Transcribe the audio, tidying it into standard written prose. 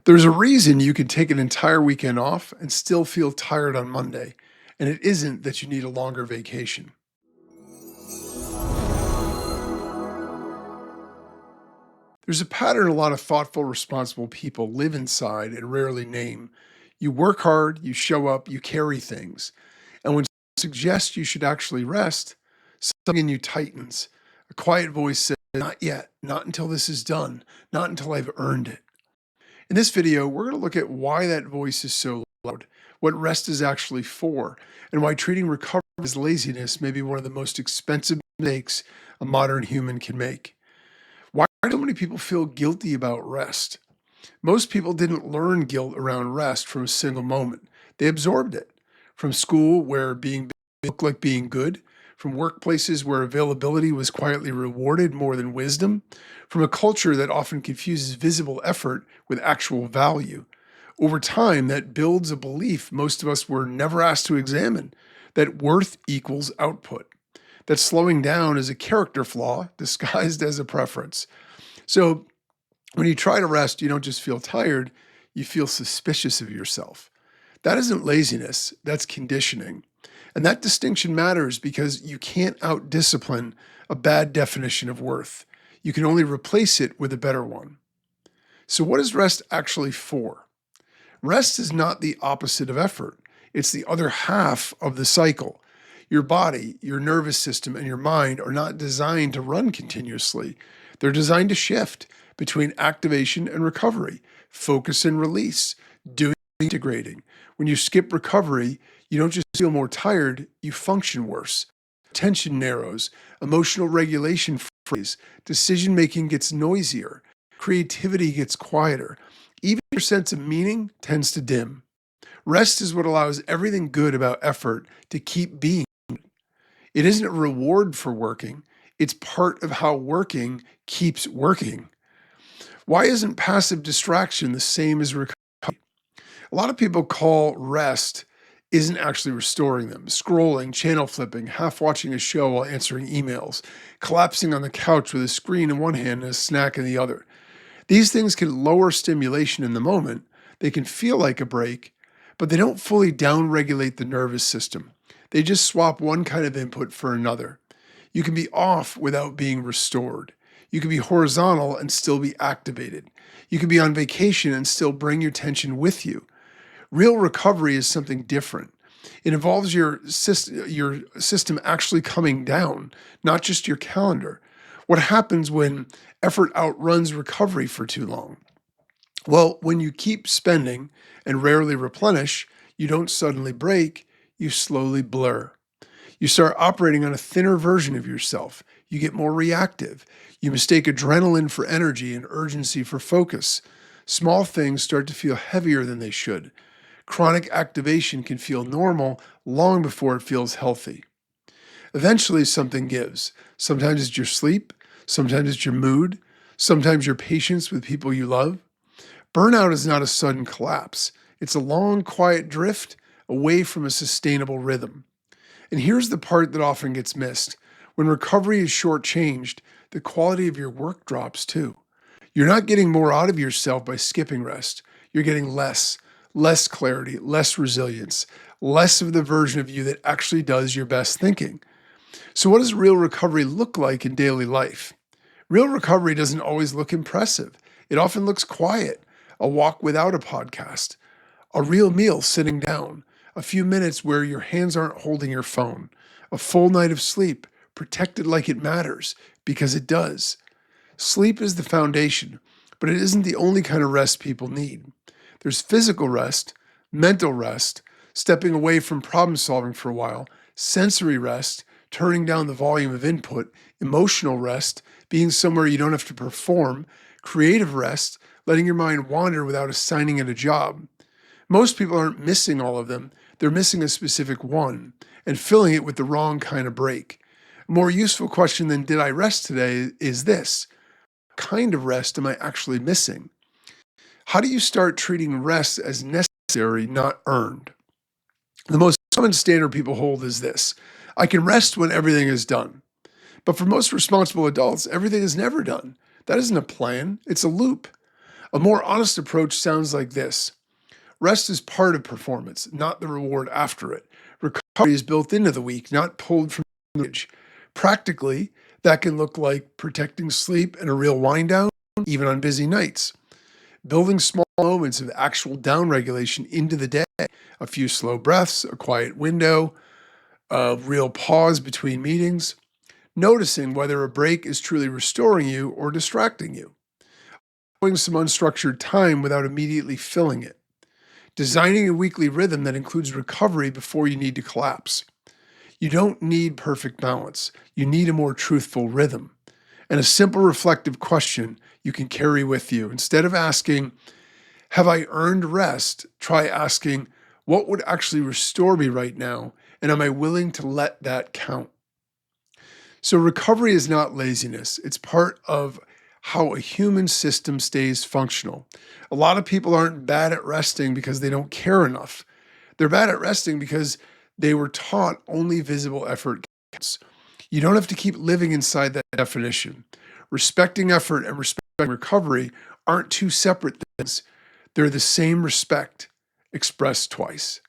There's a reason you can take an entire weekend off and still feel tired on Monday, and it isn't that you need a longer vacation. There's a pattern a lot of thoughtful, responsible people live inside and rarely name. You work hard, you show up, you carry things. And when someone suggests you should actually rest, something in you tightens. A quiet voice says, "Not yet, not until this is done, not until I've earned it." In this video, we're going to look at why that voice is so loud, what rest is actually for, and why treating recovery as laziness may be one of the most expensive mistakes a modern human can make. Why do so many people feel guilty about rest? Most people didn't learn guilt around rest from a single moment. They absorbed it from school, where being busy looked like being good, from workplaces where availability was quietly rewarded more than wisdom, from a culture that often confuses visible effort with actual value. Over time, that builds a belief most of us were never asked to examine, that worth equals output, that slowing down is a character flaw disguised as a preference. So when you try to rest, you don't just feel tired, you feel suspicious of yourself. That isn't laziness, that's conditioning. And that distinction matters because you can't out-discipline a bad definition of worth. You can only replace it with a better one. So what is rest actually for? Rest is not the opposite of effort. It's the other half of the cycle. Your body, your nervous system, and your mind are not designed to run continuously. They're designed to shift between activation and recovery, focus and release, doing and integrating. When you skip recovery, you don't just feel more tired, you function worse. Attention narrows, emotional regulation freezes, decision-making gets noisier, creativity gets quieter. Even your sense of meaning tends to dim. Rest is what allows everything good about effort to keep being. It isn't a reward for working, it's part of how working keeps working. Why isn't passive distraction the same as recovery? A lot of people call rest isn't actually restoring them. Scrolling, channel flipping, half watching a show while answering emails, collapsing on the couch with a screen in one hand and a snack in the other. These things can lower stimulation in the moment. They can feel like a break, but they don't fully downregulate the nervous system. They just swap one kind of input for another. You can be off without being restored. You can be horizontal and still be activated. You can be on vacation and still bring your tension with you. Real recovery is something different. It involves your system actually coming down, not just your calendar. What happens when effort outruns recovery for too long? Well, when you keep spending and rarely replenish, you don't suddenly break, you slowly blur. You start operating on a thinner version of yourself. You get more reactive. You mistake adrenaline for energy and urgency for focus. Small things start to feel heavier than they should. Chronic activation can feel normal long before it feels healthy. Eventually, something gives. Sometimes it's your sleep, sometimes it's your mood, sometimes your patience with people you love. Burnout is not a sudden collapse. It's a long, quiet drift away from a sustainable rhythm. And here's the part that often gets missed. When recovery is shortchanged, the quality of your work drops too. You're not getting more out of yourself by skipping rest. You're getting less clarity, less resilience, less of the version of you that actually does your best thinking. So what does real recovery look like in daily life? Real recovery doesn't always look impressive. It often looks quiet. A walk without a podcast, a real meal sitting down, a few minutes where your hands aren't holding your phone, a full night of sleep, protected like it matters, because it does. Sleep is the foundation, but it isn't the only kind of rest people need. There's physical rest, mental rest, stepping away from problem solving for a while, sensory rest, turning down the volume of input, emotional rest, being somewhere you don't have to perform, creative rest, letting your mind wander without assigning it a job. Most people aren't missing all of them. They're missing a specific one and filling it with the wrong kind of break. A more useful question than "did I rest today?" is this: what kind of rest am I actually missing? How do you start treating rest as necessary, not earned? The most common standard people hold is this: I can rest when everything is done. But for most responsible adults, everything is never done. That isn't a plan, it's a loop. A more honest approach sounds like this: rest is part of performance, not the reward after it. Recovery is built into the week, not pulled from the edge. Practically, that can look like protecting sleep and a real wind down, even on busy nights. Building small moments of actual down regulation into the day, a few slow breaths, a quiet window, a real pause between meetings, noticing whether a break is truly restoring you or distracting you, allowing some unstructured time without immediately filling it, designing a weekly rhythm that includes recovery before you need to collapse. You don't need perfect balance. You need a more truthful rhythm. And a simple reflective question you can carry with you. Instead of asking, have I earned rest? Try asking, what would actually restore me right now? And am I willing to let that count? So, recovery is not laziness, it's part of how a human system stays functional. A lot of people aren't bad at resting because they don't care enough. They're bad at resting because they were taught only visible effort counts. You don't have to keep living inside that definition. Respecting effort and respecting recovery aren't two separate things, they're the same respect expressed twice.